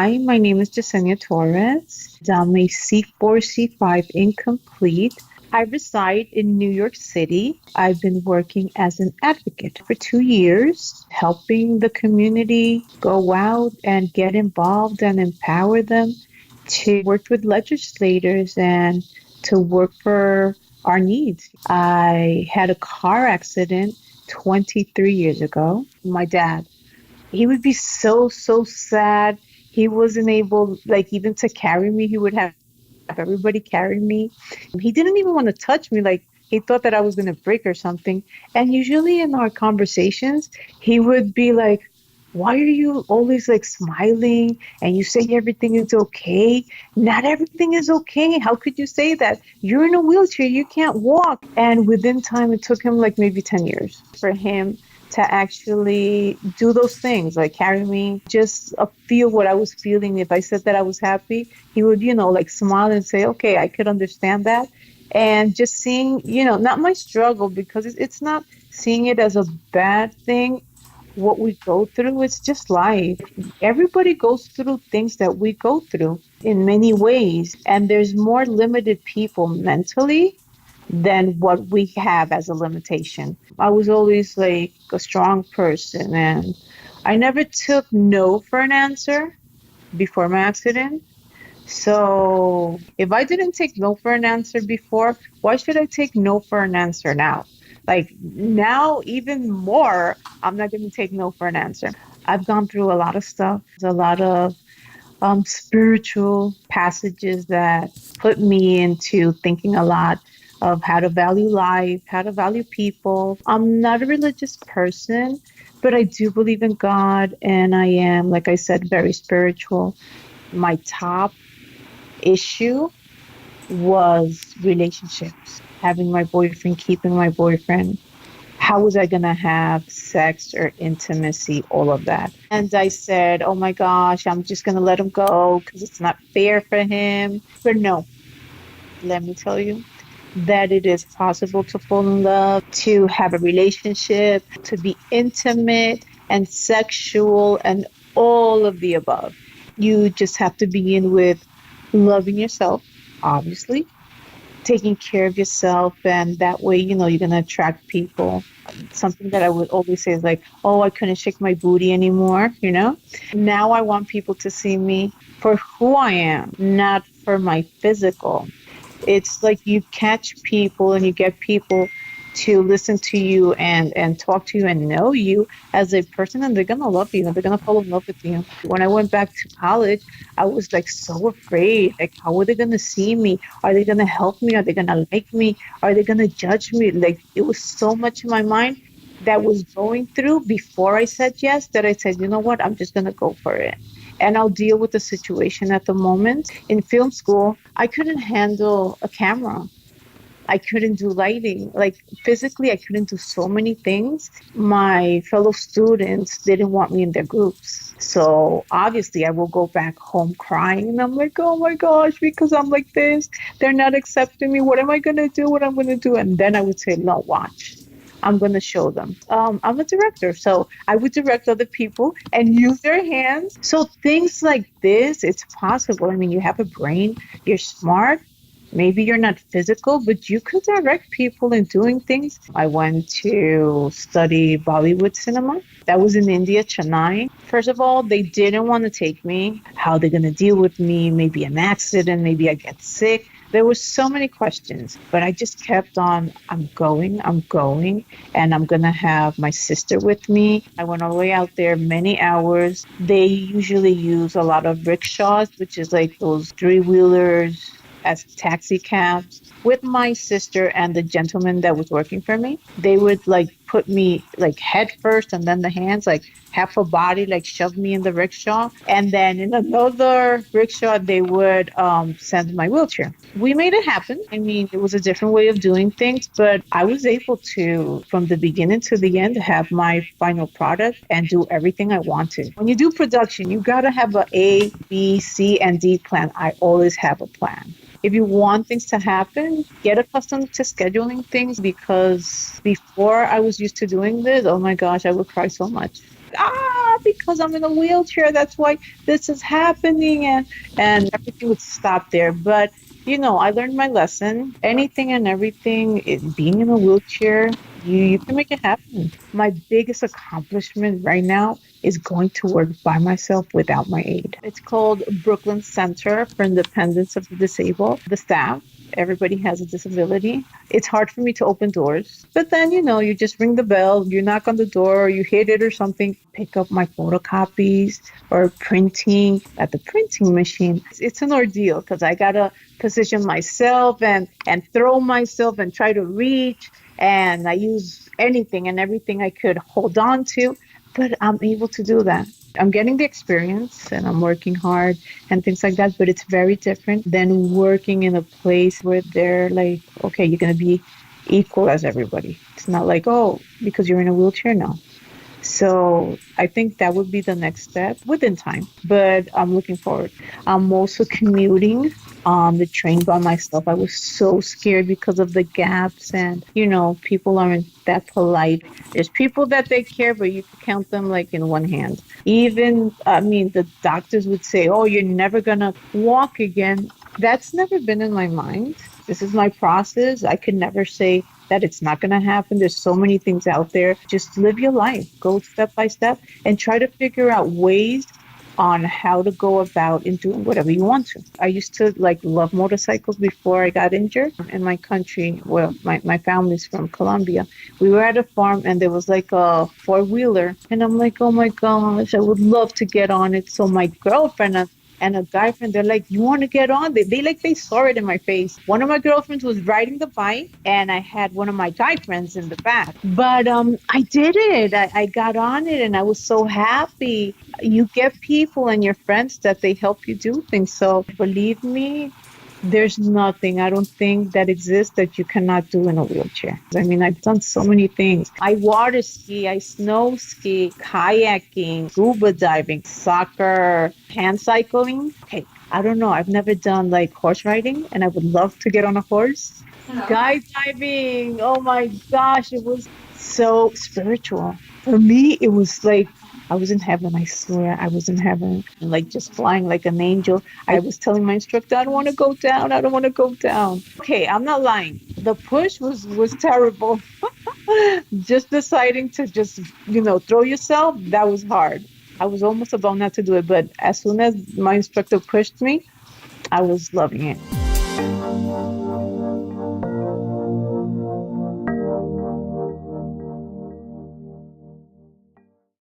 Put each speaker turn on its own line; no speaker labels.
Hi, my name is Yesenia Torres. I'm a C4, C5 incomplete. I reside in New York City. I've been working as an advocate for 2 years, helping the community go out and get involved and empower them to work with legislators and to work for our needs. I had a car accident 23 years ago. My dad, he would be so sad. He wasn't able, like, even to carry me. He would have everybody carry me. He didn't even want to touch me. Like, he thought that I was going to break or something. And usually in our conversations, he would be like, why are you always like smiling and you say everything is okay? Not everything is okay. How could you say that? You're in a wheelchair, you can't walk. And within time, it took him like maybe 10 years for him to actually do those things, like carry me, just feel what I was feeling. If I said that I was happy, he would, like smile and say, okay, I could understand that. And just seeing, not my struggle, because it's not seeing it as a bad thing. What we go through, it's just life. Everybody goes through things that we go through in many ways. And there's more limited people mentally than what we have as a limitation. I was always like a strong person, and I never took no for an answer before my accident. So if I didn't take no for an answer before, why should I take no for an answer now? Like now, even more, I'm not going to take no for an answer. I've gone through a lot of stuff, a lot of spiritual passages that put me into thinking a lot of how to value life, how to value people. I'm not a religious person, but I do believe in God, and I am, like I said, very spiritual. My top issue was relationships, having my boyfriend, keeping my boyfriend. How was I going to have sex or intimacy, all of that? And I said, oh my gosh, I'm just going to let him go because it's not fair for him. But no, let me tell you that it is possible to fall in love, to have a relationship, to be intimate and sexual and all of the above. You just have to begin with loving yourself, obviously, taking care of yourself, and that way, you're going to attract people. Something that I would always say is like, oh, I couldn't shake my booty anymore. Now I want people to see me for who I am, not for my physical. It's like you catch people and you get people to listen to you and talk to you and know you as a person, and they're gonna love you and they're gonna fall in love with you. When I went back to college, I was like so afraid. Like, how are they gonna see me? Are they gonna help me? Are they gonna like me? Are they gonna judge me? Like, it was so much in my mind that was going through before I said yes, that I said, you know what, I'm just gonna go for it. And I'll deal with the situation at the moment. In film school, I couldn't handle a camera. I couldn't do lighting. Like, physically, I couldn't do so many things. My fellow students didn't want me in their groups. So obviously, I will go back home crying. And I'm like, oh my gosh, because I'm like this. They're not accepting me. What am I going to do? What I'm going to do? And then I would say, no, watch. I'm going to show them. I'm a director, so I would direct other people and use their hands. So things like this, it's possible. I mean, you have a brain, you're smart. Maybe you're not physical, but you could direct people in doing things. I went to study Bollywood cinema. That was in India, Chennai. First of all, they didn't want to take me. How are they going to deal with me? Maybe an accident, maybe I get sick. There were so many questions, but I just kept on, I'm going, and I'm going to have my sister with me. I went all the way out there, many hours. They usually use a lot of rickshaws, which is like those three-wheelers as taxi cabs with my sister and the gentleman that was working for me. They would like put me like head first and then the hands, like half a body, like shove me in the rickshaw. And then in another rickshaw, they would send my wheelchair. We made it happen. I mean, it was a different way of doing things, but I was able to, from the beginning to the end, have my final product and do everything I wanted. When you do production, you got to have a B, C, and D plan. I always have a plan. If you want things to happen, get accustomed to scheduling things, because before I was used to doing this, oh my gosh, I would cry so much. because I'm in a wheelchair. That's why this is happening. And everything would stop there. But I learned my lesson. Anything and everything, being in a wheelchair, you can make it happen. My biggest accomplishment right now is going to work by myself without my aid. It's called Brooklyn Center for Independence of the Disabled. The staff, everybody has a disability. It's hard for me to open doors, but then you just ring the bell, you knock on the door, you hit it or something, pick up my photocopies or printing at the printing machine. It's an ordeal because I gotta position myself and throw myself and try to reach, and I use anything and everything I could hold on to, but I'm able to do that. I'm getting the experience and I'm working hard and things like that, but it's very different than working in a place where they're like, okay, you're going to be equal as everybody. It's not like, oh, because you're in a wheelchair now. So I think that would be the next step within time, but I'm looking forward. I'm also commuting on the train by myself. I was so scared because of the gaps, and people aren't that polite. There's people that they care, but you could count them like in one hand. Even, I mean, the doctors would say, oh, you're never gonna walk again. That's never been in my mind. This is my process. I could never say that it's not going to happen. There's so many things out there. Just live your life, go step by step, and try to figure out ways on how to go about in doing whatever you want to. I used to like love motorcycles before I got injured in my country. Well, my family's from Colombia. We were at a farm and there was like a four-wheeler. And I'm like, oh my gosh, I would love to get on it. So my girlfriend and a guy friend, they're like, you want to get on? They saw it in my face. One of my girlfriends was riding the bike and I had one of my guy friends in the back. But I did it. I got on it and I was so happy. You get people and your friends that they help you do things. So believe me, there's nothing I don't think that exists that you cannot do in a wheelchair. I mean, I've done so many things. I water ski, I snow ski, kayaking, scuba diving, soccer, hand cycling. Okay, I don't know. I've never done like horse riding and I would love to get on a horse. Skydiving. Oh my gosh, it was so spiritual. For me, it was like I was in heaven. I swear I was in heaven and like just flying like an angel. I was telling my instructor, I don't want to go down. I don't want to go down. Okay, I'm not lying. The push was terrible. Just deciding to just, throw yourself, that was hard. I was almost about not to do it, but as soon as my instructor pushed me, I was loving it.